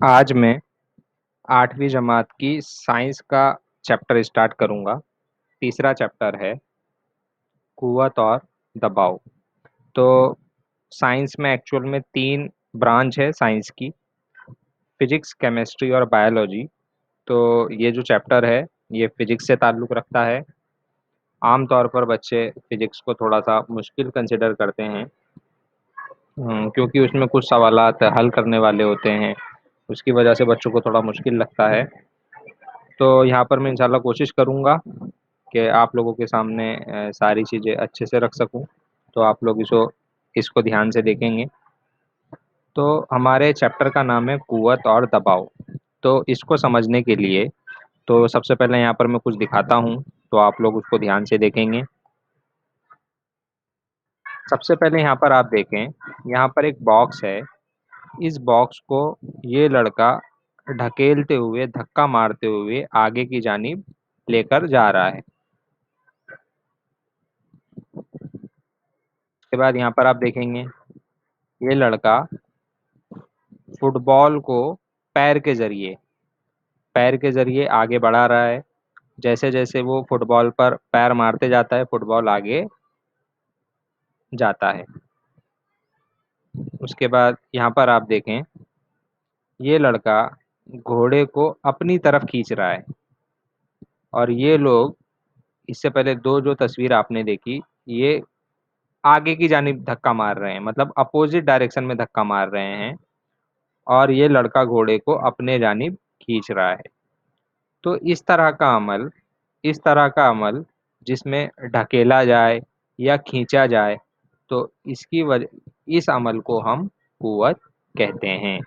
आज मैं 8वीं जमात की साइंस का चैप्टर स्टार्ट करूँगा। तीसरा चैप्टर है कुव्वत और दबाव। तो साइंस में एक्चुअल में 3 ब्रांच है साइंस की, फिज़िक्स, केमिस्ट्री और बायोलॉजी। तो ये जो चैप्टर है, ये फिज़िक्स से ताल्लुक़ रखता है। आम तौर पर बच्चे फिज़िक्स को थोड़ा-सा मुश्किल कंसिडर करते हैं क्योंकि उसमें कुछ सवालात हल करने वाले होते हैं, उसकी वजह से बच्चों को थोड़ा मुश्किल लगता है। तो यहाँ पर मैं इंशाल्लाह कोशिश करूँगा कि आप लोगों के सामने सारी चीज़ें अच्छे से रख सकूँ, तो आप लोग इसको ध्यान से देखेंगे। तो हमारे चैप्टर का नाम है कुव्वत और दबाव। तो इसको समझने के लिए तो सबसे पहले यहाँ पर मैं कुछ दिखाता हूँ, तो आप लोग उसको ध्यान से देखेंगे। सबसे पहले यहाँ पर आप देखें, यहाँ पर एक बॉक्स है। इस बॉक्स को ये लड़का ढकेलते हुए, धक्का मारते हुए आगे की जानिब लेकर जा रहा है। उसके बाद यहाँ पर आप देखेंगे, ये लड़का फुटबॉल को पैर के ज़रिए आगे बढ़ा रहा है। जैसे-जैसे वो फुटबॉल पर पैर मारते जाता है, फुटबॉल आगे जाता है। उसके बाद यहाँ पर आप देखें, ये लड़का घोड़े को अपनी तरफ खींच रहा है और ये लोग इससे पहले 2 जो तस्वीर आपने देखी, ये आगे की जानिब धक्का मार रहे हैं, मतलब अपोज़िट डायरेक्शन में धक्का मार रहे हैं और ये लड़का घोड़े को अपने जानिब खींच रहा है। तो इस तरह का अमल जिसमें ढकेला जाए या खींचा जाए, तो इस अमल को हम कुव्वत कहते हैं।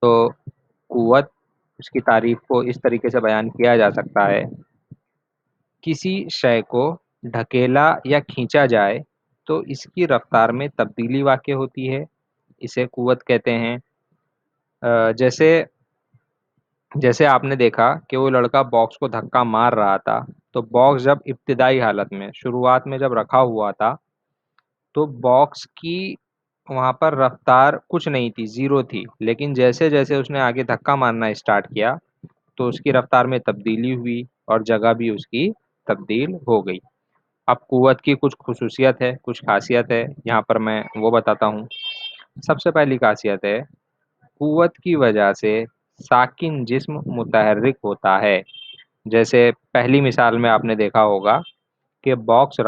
तो कुव्वत, उसकी तारीफ़ को इस तरीके से बयान किया जा सकता है, किसी शय को ढकेला या खींचा जाए तो इसकी रफ्तार में तब्दीली वाक़ई होती है, इसे कुव्वत कहते हैं। जैसे जैसे आपने देखा कि वो लड़का बॉक्स को धक्का मार रहा था, तो बॉक्स जब इब्तिदाई हालत में, शुरुआत में जब रखा हुआ था, तो बॉक्स की वहाँ पर रफ्तार कुछ नहीं थी, ज़ीरो थी। लेकिन जैसे-जैसे उसने आगे धक्का मारना स्टार्ट किया, तो उसकी रफ्तार में तब्दीली हुई और जगह भी उसकी तब्दील हो गई। अब कुव्वत की कुछ ख़ुसूसियत है, कुछ ख़ासियत है, यहाँ पर मैं वो बताता हूँ। सबसे पहली ख़ासियत है, कुव्वत की वजह से साकिन जिस्म मुतहर्रिक होता है। जैसे पहली मिसाल में आपने देखा होगा कि बॉक्स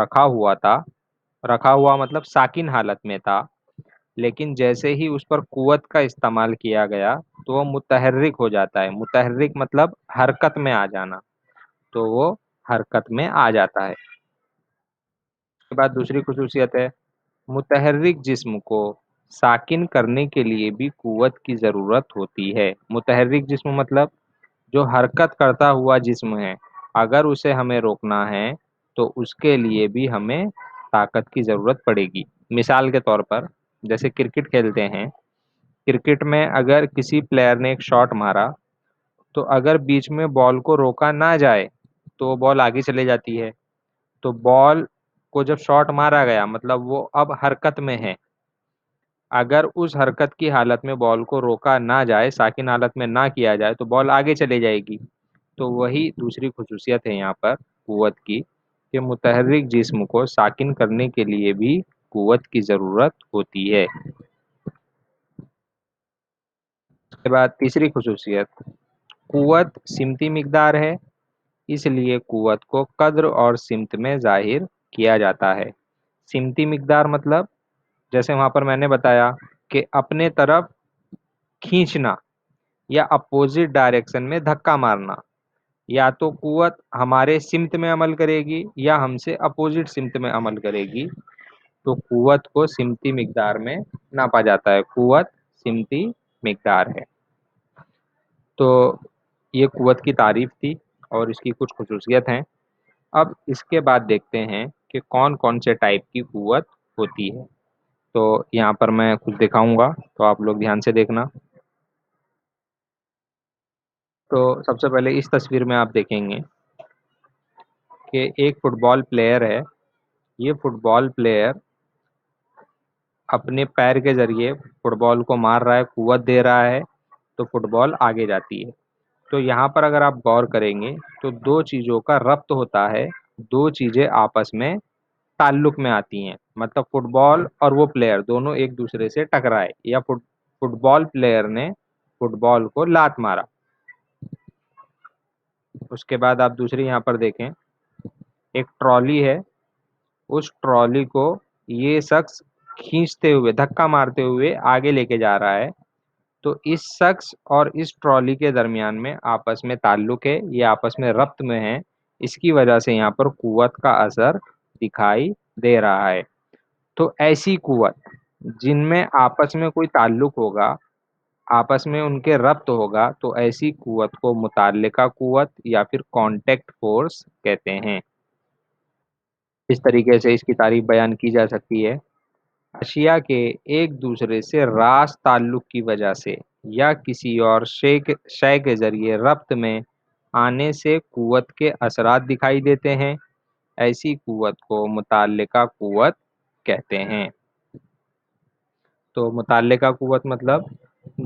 रखा हुआ मतलब साकिन हालत में था, लेकिन जैसे ही उस पर कुव्वत का इस्तेमाल किया गया, तो वो मुतहर्रिक हो जाता है। मुतहर्रिक मतलब हरकत में आ जाना, तो वो हरकत में आ जाता है। उसके बाद दूसरी ख़ुसूसियत है, मुतहर्रिक जिस्म को साकिन करने के लिए भी कुव्वत की ज़रूरत होती है। मुतहर्रिक जिस्म मतलब जो हरकत करता हुआ जिस्म है, अगर उसे हमें रोकना है, तो उसके लिए भी हमें ताकत की ज़रूरत पड़ेगी। मिसाल के तौर पर, जैसे क्रिकेट खेलते हैं, क्रिकेट में अगर किसी प्लेयर ने एक शॉट मारा, तो अगर बीच में बॉल को रोका ना जाए, तो वो बॉल आगे चली जाती है। तो बॉल को जब शॉट मारा गया, मतलब वो अब हरकत में है। अगर उस हरकत की हालत में बॉल को रोका ना जाए, साकिन हालत में ना किया जाए, तो बॉल आगे चली जाएगी। तो वही दूसरी ख़ुसूसियत है यहाँ पर कुव्वत की, कि मुतहर्रिक जिस्म को साकिन करने के लिए भी कुव्वत की ज़रूरत होती है। उसके बाद तीसरी ख़ुसूसियत, कुव्वत सिमती मिक़दार है, इसलिए कुव्वत को क़द्र और सिमत में ज़ाहिर किया जाता है। सिमती मिक़दार मतलब, जैसे वहाँ पर मैंने बताया कि अपने तरफ खींचना या अपोज़िट डायरेक्शन में धक्का मारना, या तो कुव्वत हमारे सिमत में अमल करेगी या हमसे अपोज़िट सिमत में अमल करेगी। तो कुव्वत को सिमती मिक़दार में नापा जाता है। कुव्वत सिमती मिक़दार है। तो ये कुव्वत की तारीफ़ थी और इसकी कुछ ख़ुसूसियत हैं। अब इसके बाद देखते हैं कि कौन-कौन से टाइप की कुव्वत होती है। तो यहाँ पर मैं कुछ दिखाऊँगा, तो आप लोग ध्यान से देखना। तो सबसे पहले इस तस्वीर में आप देखेंगे कि एक फुटबॉल प्लेयर है। ये फुटबॉल प्लेयर اپنے پیر کے ذریعے فٹ بال کو مار رہا ہے، قوت دے رہا ہے، تو فٹ بال آگے جاتی ہے۔ تو یہاں پر اگر آپ غور کریں گے تو دو چیزوں کا ربط ہوتا ہے، دو چیزیں آپس میں تعلق میں آتی ہیں، مطلب فٹ بال اور وہ پلیئر دونوں ایک دوسرے سے ٹکرائے، یا فٹ بال پلیئر نے فٹ بال کو لات مارا۔ اس کے بعد آپ دوسری یہاں پر دیکھیں، ایک ٹرالی ہے، اس ٹرالی کو یہ شخص کھینچتے ہوئے دھکا مارتے ہوئے آگے لے کے جا رہا ہے، تو اس شخص اور اس ٹرالی کے درمیان میں آپس میں تعلق ہے، یہ آپس میں ربط میں ہے، اس کی وجہ سے یہاں پر قوت کا اثر دکھائی دے رہا ہے۔ تو ایسی قوت جن میں آپس میں کوئی تعلق ہوگا، آپس میں ان کے ربط ہوگا، تو ایسی قوت کو متعلقہ قوت یا پھر کانٹیکٹ فورس کہتے ہیں۔ اس طریقے سے اس کی تعریف بیان کی جا سکتی ہے: اشیاء کے ایک دوسرے سے راست تعلق کی وجہ سے یا کسی اور شے کے ذریعے ربط میں آنے سے قوت کے اثرات دکھائی دیتے ہیں، ایسی قوت کو متعلقہ قوت کہتے ہیں۔ تو متعلقہ قوت مطلب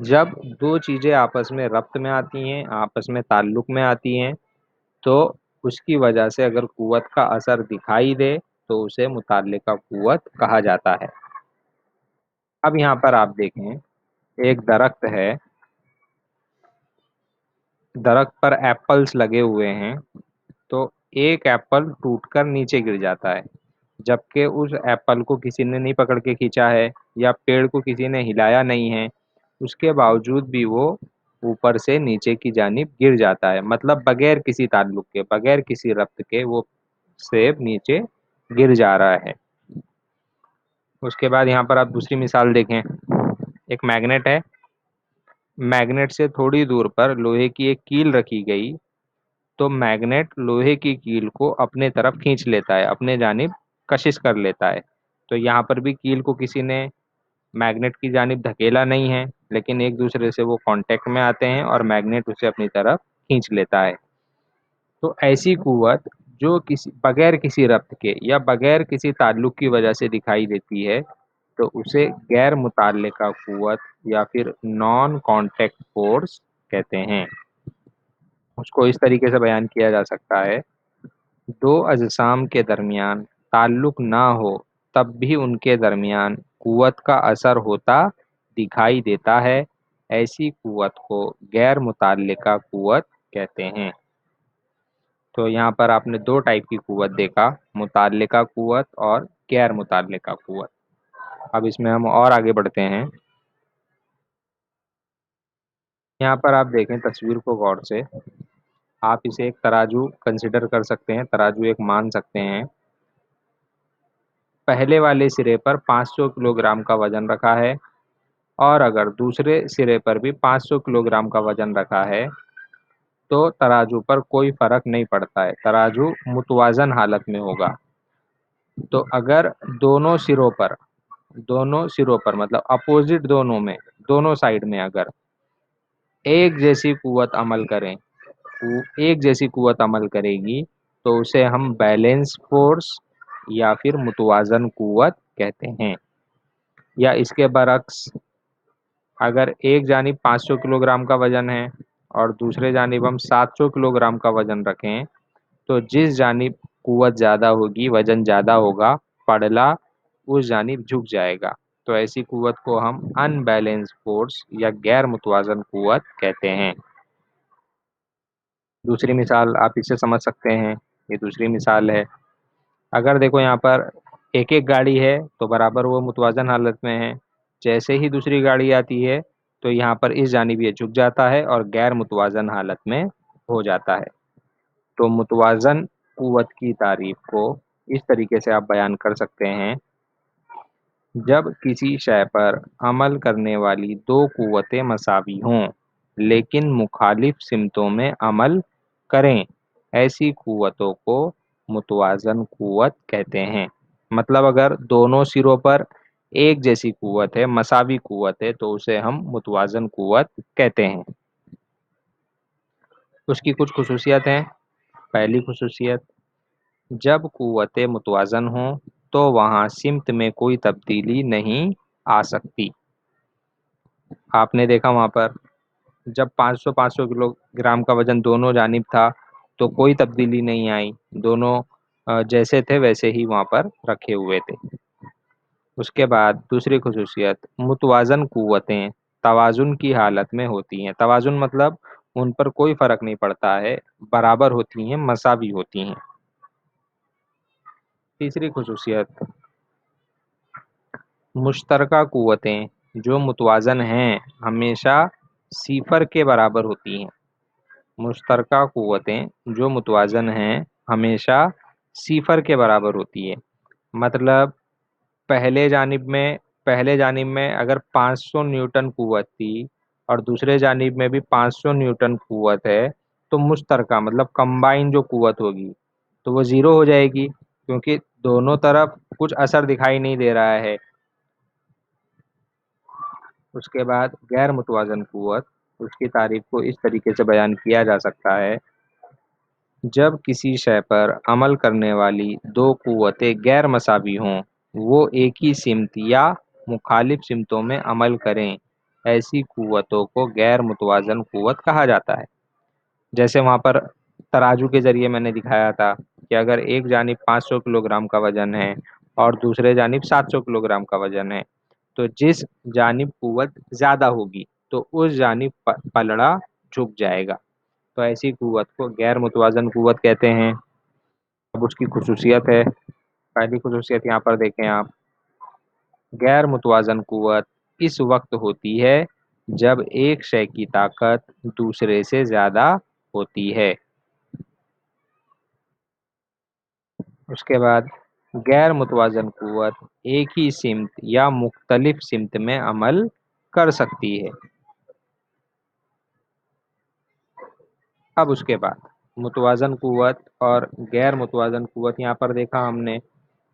جب دو چیزیں آپس میں ربط میں آتی ہیں، آپس میں تعلق میں آتی ہیں، تو اس کی وجہ سے اگر قوت کا اثر دکھائی دے تو اسے متعلقہ قوت کہا جاتا ہے۔ اب یہاں پر آپ دیکھیں، ایک درخت ہے، درخت پر ایپلز لگے ہوئے ہیں، تو ایک ایپل ٹوٹ کر نیچے گر جاتا ہے، جبکہ اس ایپل کو کسی نے نہیں پکڑ کے کھینچا ہے یا پیڑ کو کسی نے ہلایا نہیں ہے، اس کے باوجود بھی وہ اوپر سے نیچے کی جانب گر جاتا ہے، مطلب بغیر کسی تعلق کے، بغیر کسی ربط کے وہ سیب نیچے گر جا رہا ہے۔ اس کے بعد یہاں پر آپ دوسری مثال دیکھیں، ایک میگنیٹ ہے، میگنیٹ سے تھوڑی دور پر لوہے کی ایک کیل رکھی گئی، تو میگنیٹ لوہے کی کیل کو اپنے طرف کھینچ لیتا ہے، اپنے جانب کشش کر لیتا ہے۔ تو یہاں پر بھی کیل کو کسی نے میگنیٹ کی جانب دھکیلا نہیں ہے، لیکن ایک دوسرے سے وہ کانٹیکٹ میں آتے ہیں اور میگنیٹ اسے اپنی طرف کھینچ لیتا ہے۔ تو ایسی قوت جو بغیر کسی ربط کے یا بغیر کسی تعلق کی وجہ سے دکھائی دیتی ہے، تو اسے غیر متعلقہ قوت یا پھر نان کانٹیکٹ فورس کہتے ہیں۔ اس کو اس طریقے سے بیان کیا جا سکتا ہے: دو اجسام کے درمیان تعلق نہ ہو تب بھی ان کے درمیان قوت کا اثر ہوتا دکھائی دیتا ہے، ایسی قوت کو غیر متعلقہ قوت کہتے ہیں۔ تو یہاں پر آپ نے دو ٹائپ کی قوت دیکھا: متعلقہ قوت اور غیر متعلقہ قوت۔ اب اس میں ہم اور آگے بڑھتے ہیں۔ یہاں پر آپ دیکھیں تصویر کو غور سے، آپ اسے ایک ترازو کنسیڈر کر سکتے ہیں، ترازو ایک مان سکتے ہیں۔ پہلے والے سرے پر 500 کلو گرام کا وزن رکھا ہے، اور اگر دوسرے سرے پر بھی 500 کلو گرام کا وزن رکھا ہے تو ترازو پر کوئی فرق نہیں پڑتا ہے، ترازو متوازن حالت میں ہوگا۔ تو اگر دونوں سروں پر مطلب اپوزٹ دونوں سائیڈ میں اگر ایک جیسی قوت عمل کرے گی تو اسے ہم بیلنس فورس یا پھر متوازن قوت کہتے ہیں۔ یا اس کے برعکس، اگر ایک جانب 500 کلو گرام کا وزن ہے اور دوسرے جانب ہم 700 کلو گرام کا وزن رکھیں، تو جس جانب قوت زیادہ ہوگی، وزن زیادہ ہوگا، پڑلا اس جانب جھک جائے گا۔ تو ایسی قوت کو ہم ان بیلنس فورس یا غیر متوازن قوت کہتے ہیں۔ دوسری مثال آپ اس سے سمجھ سکتے ہیں، یہ دوسری مثال ہے۔ اگر دیکھو یہاں پر ایک ایک گاڑی ہے تو برابر وہ متوازن حالت میں ہے، جیسے ہی دوسری گاڑی آتی ہے تو یہاں پر اس جانب یہ جھک جاتا ہے اور غیر متوازن حالت میں ہو جاتا ہے۔ تو متوازن قوت کی تعریف کو اس طریقے سے آپ بیان کر سکتے ہیں: جب کسی شے پر عمل کرنے والی دو قوتیں مساوی ہوں لیکن مخالف سمتوں میں عمل کریں، ایسی قوتوں کو متوازن قوت کہتے ہیں۔ مطلب اگر دونوں سروں پر ایک جیسی قوت ہے، مساوی قوت ہے، تو اسے ہم متوازن قوت کہتے ہیں۔ اس کی کچھ خصوصیت ہیں۔ پہلی خصوصیت: جب قوتیں متوازن ہوں تو وہاں سمت میں کوئی تبدیلی نہیں आ सकती। आपने देखा वहां पर जब 500 किलोग्राम का वजन दोनों जानिब था तो कोई तब्दीली नहीं आई, दोनों जैसे थे वैसे ही वहां पर रखे हुए थे। उसके बाद दूसरी खुसूसियत, मुतवाज़न कुव्वतें तवाज़ुन की हालत में होती हैं। तवाज़ुन मतलब उन पर कोई फर्क नहीं पड़ता है, बराबर होती हैं, मसावी होती हैं। तीसरी खुसूसियत, मुश्तरका कुव्वतें जो मुतवाज़न हैं हमेशा सिफर के बराबर होती हैं। मुश्तरका कुव्वतें जो मुतवाज़न हैं हमेशा सिफर के बराबर होती है। मतलब पहले जानिब में पहले जानिब में अगर 500 न्यूटन कुव्वत थी और दूसरे जानिब में भी 500 न्यूटन कुव्वत है, तो मुश्तरका मतलब कंबाइन जो कुव्वत होगी तो वो ज़ीरो हो जाएगी, क्योंकि दोनों तरफ कुछ असर दिखाई नहीं दे रहा है। उसके बाद गैर मुतवाज़न कुव्वत, उसकी तारीफ को इस तरीके से बयान किया जा सकता है, जब किसी शय पर अमल करने वाली दो कुव्वतें गैर मसावी हों, वो एक ही सिमत या मुखालिफ सिमतों में अमल करें, ऐसी कुव्वतों को गैर मुतवाज़न कुव्वत कहा जाता है। जैसे वहाँ पर तराजू के ज़रिए मैंने दिखाया था कि अगर एक जानिब 500 किलोग्राम का वज़न है और दूसरे जानिब 700 किलोग्राम का वज़न है, तो जिस जानिब कुव्वत ज़्यादा होगी तो उस जानिब पलड़ा झुक जाएगा। तो ऐसी कुव्वत को गैर मुतवाज़न कुव्वत कहते हैं। अब उसकी खुसूसियत है, पहली खुसूसियत यहाँ पर देखें आप, गैर मुतवाज़न कुव्वत इस वक्त होती है जब एक शय की ताकत दूसरे से ज़्यादा होती है। उसके बाद गैर मुतवाज़न कुव्वत एक ही सिमत या मुख्तलिफ सिमत में अमल कर सकती है। अब उसके बाद मुतवाज़न कुव्वत और गैर मुतवाज़न कुव्वत यहाँ पर देखा हमने।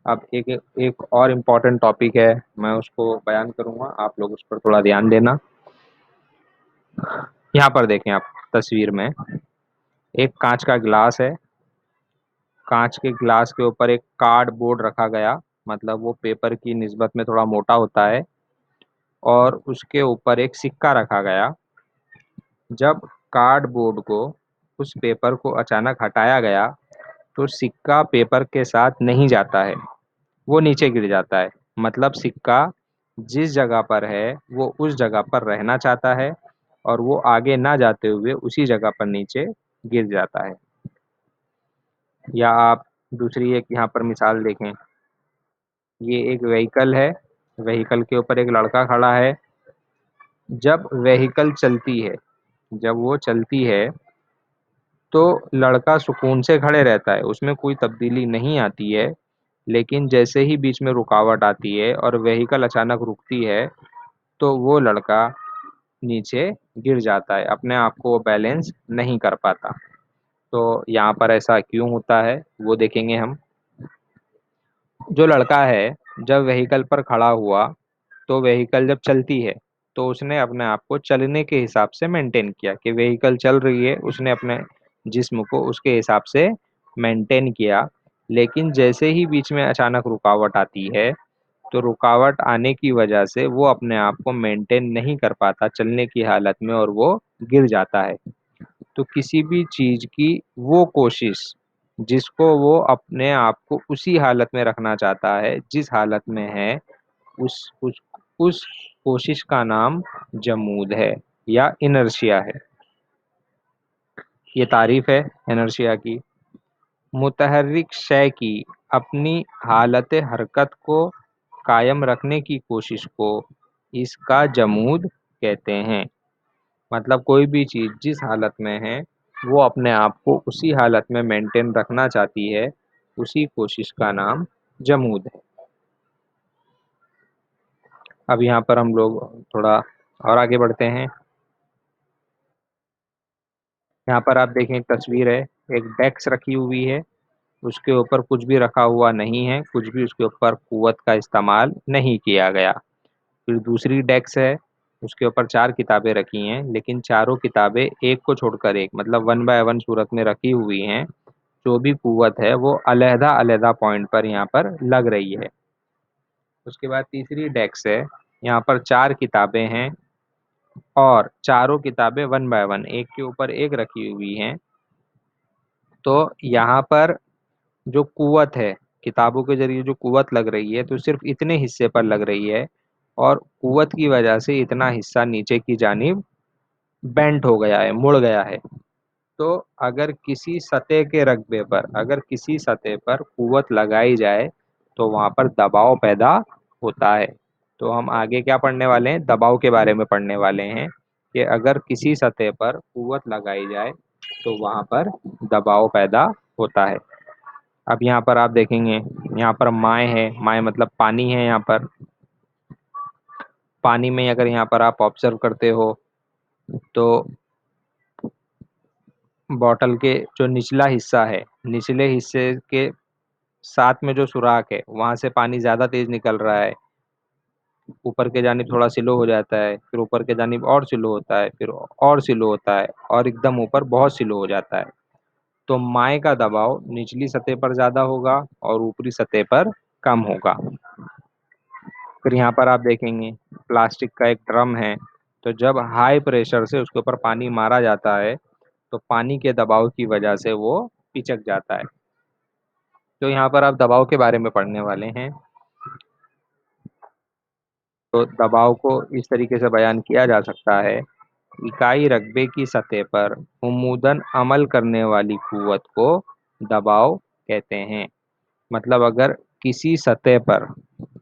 अब एक एक और इम्पॉर्टेंट टॉपिक है, मैं उसको बयान करूँगा, आप लोग उस पर थोड़ा ध्यान देना। यहाँ पर देखें आप तस्वीर में एक कांच का गिलास है, कांच के गिलास के ऊपर एक कार्ड बोर्ड रखा गया, मतलब वो पेपर की निस्बत में थोड़ा मोटा होता है, और उसके ऊपर एक सिक्का रखा गया। जब कार्ड बोर्ड को उस पेपर को अचानक हटाया गया तो सिक्का पेपर के साथ नहीं जाता है, वो नीचे गिर जाता है। मतलब सिक्का जिस जगह पर है वो उस जगह पर रहना चाहता है और वो आगे ना जाते हुए उसी जगह पर नीचे गिर जाता है। या आप दूसरी एक यहाँ पर मिसाल देखें, ये एक व्हीकल है, व्हीकल के ऊपर एक लड़का खड़ा है। जब व्हीकल चलती है, जब वो चलती है तो लड़का सुकून से खड़े रहता है, उसमें कोई तब्दीली नहीं आती है। लेकिन जैसे ही बीच में रुकावट आती है और व्हीकल अचानक रुकती है तो वो लड़का नीचे गिर जाता है, अपने आप को वो बैलेंस नहीं कर पाता। तो यहाँ पर ऐसा क्यों होता है वो देखेंगे हम। जो लड़का है जब व्हीकल पर खड़ा हुआ तो व्हीकल जब चलती है तो उसने अपने आप को चलने के हिसाब से मेंटेन किया कि व्हीकल चल रही है, उसने अपने जिस्म को उसके हिसाब से मेंटेन किया। लेकिन जैसे ही बीच में अचानक रुकावट आती है तो रुकावट आने की वजह से वो अपने आप को मेंटेन नहीं कर पाता चलने की हालत में और वो गिर जाता है। तो किसी भी चीज़ की वो कोशिश जिसको वो अपने आप को उसी हालत में रखना चाहता है जिस हालत में है, उस कोशिश का नाम जमूद है या इनर्शिया है। ये तारीफ है इनर्शिया की, मुतहर्रिक शय की अपनी हालत हरकत को कायम रखने की कोशिश को इसका जमूद कहते हैं। मतलब कोई भी चीज़ जिस हालत में है वो अपने आप को उसी हालत में मेंटेन रखना चाहती है, उसी कोशिश का नाम जमूद है। अब यहाँ पर हम लोग थोड़ा और आगे बढ़ते हैं। यहाँ पर आप देखें एक तस्वीर है, एक डेस्क रखी हुई है, उसके ऊपर कुछ भी रखा हुआ नहीं है, कुछ भी उसके ऊपर कुव्वत का इस्तेमाल नहीं किया गया। फिर दूसरी डेस्क है, उसके ऊपर 4 किताबें रखी हैं, लेकिन चारों किताबें एक को छोड़कर एक मतलब 1 बाय 1 सूरत में रखी हुई हैं। जो भी कुव्वत है वो अलहदा अलहदा पॉइंट पर यहाँ पर लग रही है। उसके बाद तीसरी डेस्क है, यहाँ पर 4 किताबें हैं और चारों किताबें वन बाय वन एक के ऊपर एक रखी हुई हैं। तो यहाँ पर जो कुव्वत है, किताबों के जरिए जो कुव्वत लग रही है तो सिर्फ इतने हिस्से पर लग रही है, और कुव्वत की वजह से इतना हिस्सा नीचे की जानिब बेंट हो गया है, मुड़ गया है। तो अगर किसी सतह पर कुव्वत लगाई जाए तो वहां पर दबाव पैदा होता है। तो हम आगे क्या पढ़ने वाले हैं, दबाव के बारे में पढ़ने वाले हैं कि अगर किसी सतह पर कुव्वत लगाई जाए तो वहां पर दबाव पैदा होता है। अब यहाँ पर आप देखेंगे, यहाँ पर माय है, माय मतलब पानी है। यहाँ पर पानी में अगर यहाँ पर आप ऑब्जर्व करते हो तो बॉटल के जो निचला हिस्सा है, निचले हिस्से के साथ में जो सुराख है वहां से पानी ज्यादा तेज निकल रहा है। ऊपर के जानिब थोड़ा स्लो हो जाता है, फिर ऊपर के जानिब और स्लो होता है, फिर और स्लो होता है, और एकदम ऊपर बहुत स्लो हो जाता है। तो माय का दबाव निचली सतह पर ज्यादा होगा और ऊपरी सतह पर कम होगा। फिर यहाँ पर आप देखेंगे प्लास्टिक का एक ड्रम है। तो जब हाई प्रेशर से उसके ऊपर पानी मारा जाता है तो पानी के दबाव की वजह से वो पिचक जाता है। तो यहाँ पर आप दबाव के बारे में पढ़ने वाले हैं। तो दबाव को इस तरीके से बयान किया जा सकता है, इकाई रकबे की सतह पर उम्मूदन अमल करने वाली कुव्वत को दबाव कहते हैं। मतलब अगर किसी सतह पर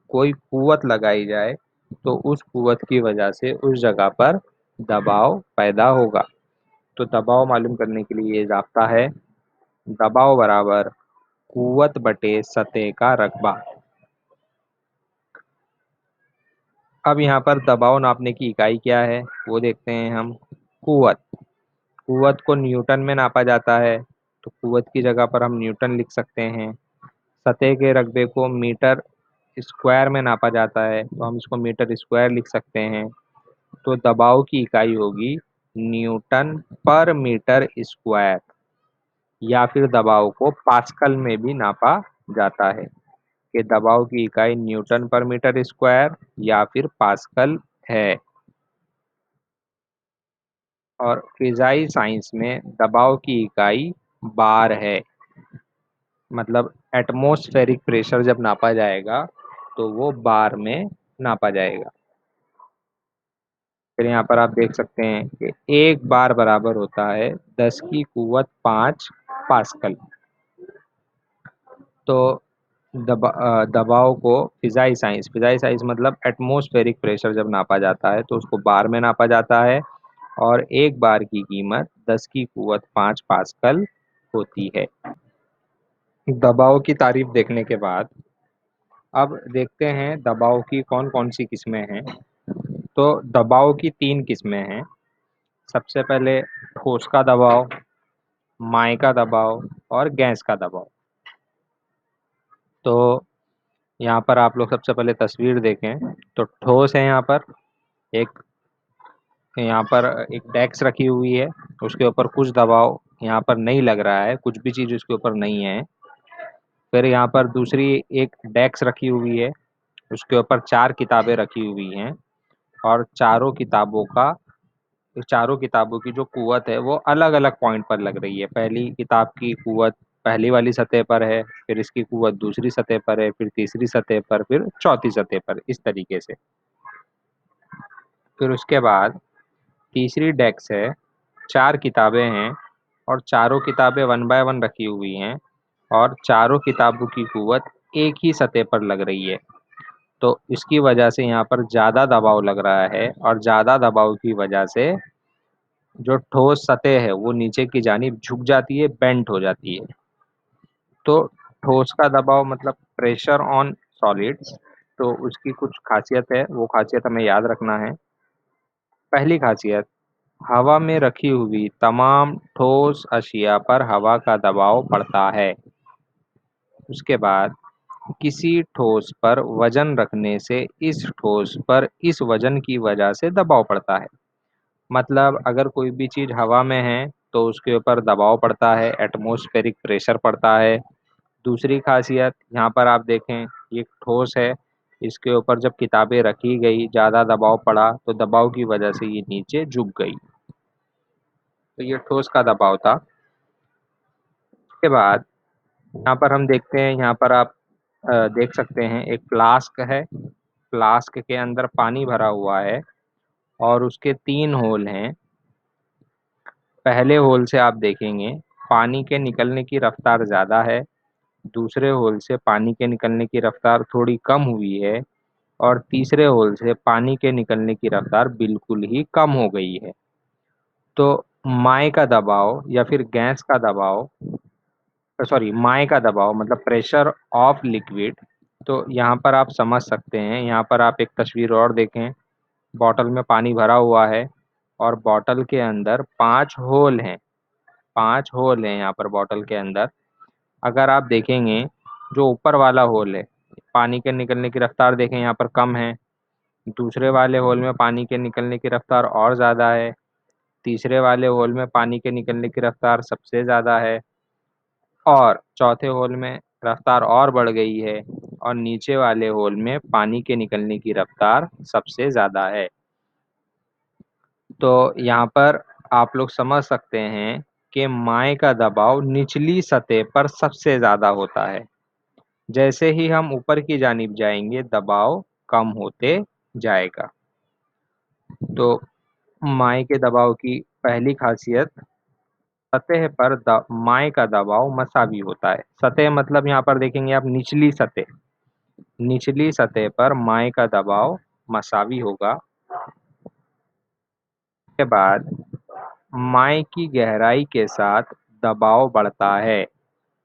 कोई कुव्वत लगाई जाए तो उस कुव्वत की वजह से उस जगह पर दबाव पैदा होगा। तो दबाव मालूम करने के लिए ये जाप्ता है, दबाव बराबर कुव्वत बटे सतह का रकबा। अब यहाँ पर दबाव नापने की इकाई क्या है वो देखते हैं हम। कुव्वत, कुव्वत को न्यूटन में नापा जाता है, तो कुव्वत की जगह पर हम न्यूटन लिख सकते हैं। सतह के रकबे को मीटर स्क्वायर में नापा जाता है, तो हम इसको मीटर स्क्वायर लिख सकते हैं। तो दबाव की इकाई होगी न्यूटन पर मीटर स्क्वायर, या फिर दबाव को पास्कल में भी नापा जाता है कि दबाव की इकाई न्यूटन पर मीटर स्क्वायर या फिर पास्कल है। और फिजाई साइंस में दबाव की इकाई बार है। मतलब एटमॉस्फेरिक प्रेशर जब नापा जाएगा तो वो बार में नापा जाएगा। फिर यहाँ पर आप देख सकते हैं कि एक बार बराबर होता है 10 की कुव्वत 5 पास्कल। तो दबाव को फिजाई साइंस मतलब एटमॉस्फेरिक प्रेशर जब नापा जाता है तो उसको बार में नापा जाता है, और एक बार की कीमत 10 की कुव्वत 5 पास्कल होती है। दबाव की तारीफ देखने के बाद अब देखते हैं दबाव की कौन कौन सी किस्में हैं। तो दबाव की 3 किस्में हैं। सबसे पहले ठोस का दबाव, माय का दबाव और गैस का दबाव। तो यहाँ पर आप लोग सबसे पहले तस्वीर देखें तो ठोस है। यहाँ पर एक डेस्क रखी हुई है, उसके ऊपर कुछ दबाव यहाँ पर नहीं लग रहा है, कुछ भी चीज़ उसके ऊपर नहीं है। फिर यहाँ पर दूसरी एक डेस्क रखी हुई है, उसके ऊपर 4 किताबें रखी हुई हैं, और चारों किताबों की जो कुव्वत है वो अलग अलग पॉइंट पर लग रही है। पहली किताब की कुव्वत पहली वाली सतह पर है, फिर इसकी कुव्वत दूसरी सतह पर है, फिर तीसरी सतह पर, फिर चौथी सतह पर, इस तरीके से। फिर उसके बाद तीसरी डेस्क है, 4 किताबें हैं और चारों किताबें वन बाय वन रखी हुई हैं, और चारों किताबों की कुव्वत एक ही सतह पर लग रही है। तो इसकी वजह से यहाँ पर ज़्यादा दबाव लग रहा है, और ज़्यादा दबाव की वजह से जो ठोस सतह है वो नीचे की जानिब झुक जाती है, बेंट हो जाती है। तो ठोस का दबाव मतलब प्रेशर ऑन सॉलिड्स। तो उसकी कुछ खासियत है, वो खासियत हमें याद रखना है। पहली खासियत, हवा में रखी हुई तमाम ठोस अशिया पर हवा का दबाव पड़ता है। उसके बाद किसी ठोस पर वजन रखने से इस ठोस पर इस वजन की वजह से दबाव पड़ता है। मतलब अगर कोई भी चीज़ हवा में है तो उसके ऊपर दबाव पड़ता है, एटमॉस्फेरिक प्रेशर पड़ता है। दूसरी खासियत यहाँ पर आप देखें, ये ठोस है, इसके ऊपर जब किताबें रखी गई, ज़्यादा दबाव पड़ा तो दबाव की वजह से ये नीचे झुक गई। तो ये ठोस का दबाव था। उसके बाद यहाँ पर हम देखते हैं, यहाँ पर आप देख सकते हैं एक फ्लास्क है। फ्लास्क के अंदर पानी भरा हुआ है और उसके 3 होल हैं। पहले होल से आप देखेंगे पानी के निकलने की रफ्तार ज़्यादा है, दूसरे होल से पानी के निकलने की रफ्तार थोड़ी कम हुई है और तीसरे होल से पानी के निकलने की रफ्तार बिल्कुल ही कम हो गई है। तो माय का दबाव या फिर गैस का दबाव, सॉरी माय का दबाव मतलब प्रेशर ऑफ लिक्विड। तो यहाँ पर आप समझ सकते हैं, यहाँ पर आप एक तस्वीर और देखें, बॉटल में पानी भरा हुआ है और बॉटल के अंदर 5 होल हैं। 5 होल हैं यहाँ पर बॉटल के अंदर। अगर आप देखेंगे जो ऊपर वाला होल है, पानी के निकलने की रफ्तार देखें यहाँ पर कम है, दूसरे वाले होल में पानी के निकलने की रफ्तार और ज़्यादा है, तीसरे वाले होल में पानी के निकलने की रफ्तार सबसे ज़्यादा है और चौथे होल में रफ्तार और बढ़ गई है और नीचे वाले होल में पानी के निकलने की रफ्तार सबसे ज़्यादा है। तो यहाँ पर आप लोग समझ सकते हैं कि माय का दबाव निचली सतह पर सबसे ज़्यादा होता है। जैसे ही हम ऊपर की जानिब जाएंगे दबाव कम होते जाएगा। तो माय के दबाव की पहली खासियत, सतह पर माय का दबाव मसावी होता है। सतह मतलब यहाँ पर देखेंगे आप निचली सतह, निचली सतह पर माय का दबाव मसावी होगा। के बाद माय की गहराई के साथ दबाव बढ़ता है।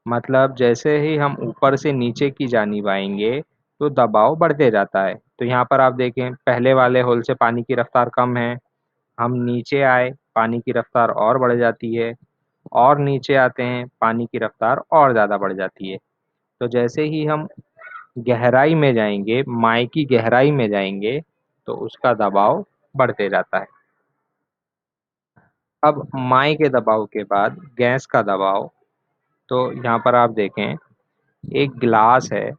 मतलब जैसे ही हम ऊपर से नीचे की जानिब आएंगे तो दबाव बढ़ते जाता है। तो यहाँ पर आप देखें पहले वाले होल से पानी की रफ्तार कम है, हम नीचे आए पानी की रफ्तार और बढ़ जाती है, और नीचे आते हैं पानी की रफ्तार और ज़्यादा बढ़ जाती है। तो जैसे ही हम गहराई में जाएंगे, माय की गहराई में जाएंगे तो उसका दबाव बढ़ते जाता है। अब माय के दबाव के बाद गैस का दबाव। तो यहाँ पर आप देखें एक गिलास है,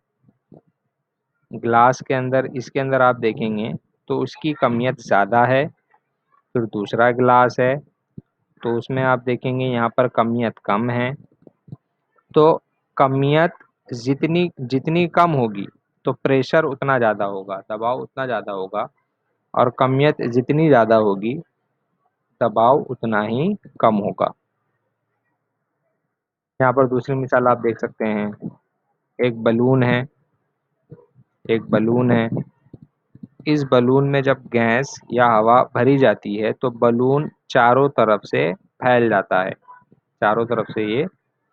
ग्लास के अंदर, इसके अंदर आप देखेंगे तो उसकी कमियत ज़्यादा है। फिर दूसरा गिलास है तो उसमें आप देखेंगे यहाँ पर कमियत कम है। तो कमियत जितनी जितनी कम होगी तो प्रेशर उतना ज़्यादा होगा, दबाव उतना ज़्यादा होगा, और कमियत जितनी ज़्यादा होगी दबाव उतना ही कम होगा। यहाँ पर दूसरी मिसाल आप देख सकते हैं, एक बलून है, एक बलून है। इस बलून में जब गैस या हवा भरी जाती है तो बलून चारों तरफ से फैल जाता है, चारों तरफ से ये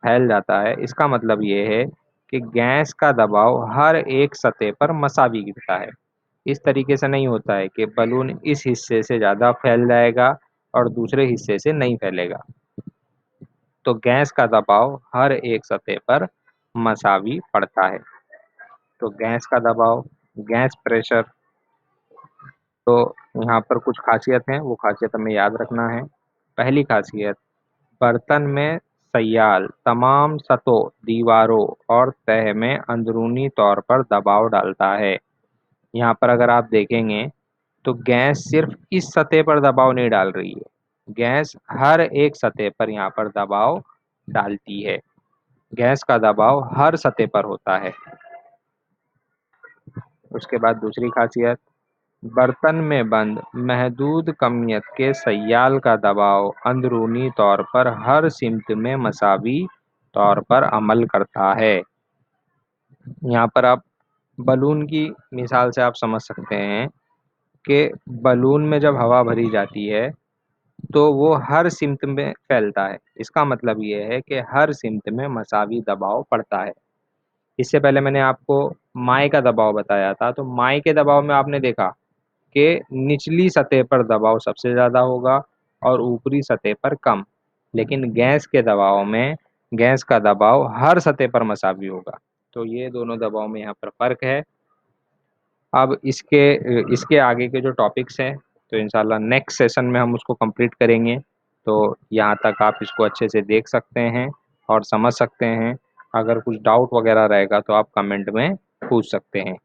फैल जाता है। इसका मतलब ये है कि गैस का दबाव हर एक सतह पर मसावी गिरता है। इस तरीके से नहीं होता है कि बलून इस हिस्से से ज़्यादा फैल जाएगा और दूसरे हिस्से से नहीं फैलेगा। तो गैस का दबाव हर एक सतह पर मसावी पड़ता है। तो गैस का दबाव, गैस प्रेशर। तो यहाँ पर कुछ खासियत हैं, वो खासियत हमें याद रखना है। पहली खासियत, बर्तन में सयाल तमाम सतहों, दीवारों और तह में अंदरूनी तौर पर दबाव डालता है। यहाँ पर अगर आप देखेंगे तो गैस सिर्फ इस सतह पर दबाव नहीं डाल रही है, गैस हर एक सतह पर यहाँ पर दबाव डालती है। गैस का दबाव हर सतह पर होता है। उसके बाद दूसरी खासियत, बर्तन में बंद महदूद कमियत के सयाल का दबाव अंदरूनी तौर पर हर सिमत में मसावी तौर पर अमल करता है। यहाँ पर आप बलून की मिसाल से आप समझ सकते हैं कि बलून में जब हवा भरी जाती है तो वो हर सिमत में फैलता है। इसका मतलब ये है कि हर सिमत में मसावी दबाव पड़ता है। इससे पहले मैंने आपको माय का दबाव बताया था, तो माय के दबाव में आपने देखा कि निचली सतह पर दबाव सबसे ज़्यादा होगा और ऊपरी सतह पर कम। लेकिन गैस के दबाव में गैस का दबाव हर सतह पर मसावी होगा। तो ये दोनों दबाव में यहाँ पर फ़र्क है। अब इसके इसके आगे के जो टॉपिक्स हैं तो इंशाल्लाह नेक्स्ट सेशन में हम उसको कंप्लीट करेंगे। तो यहाँ तक आप इसको अच्छे से देख सकते हैं और समझ सकते हैं। अगर कुछ डाउट वगैरह रहेगा तो आप कमेंट में पूछ सकते हैं।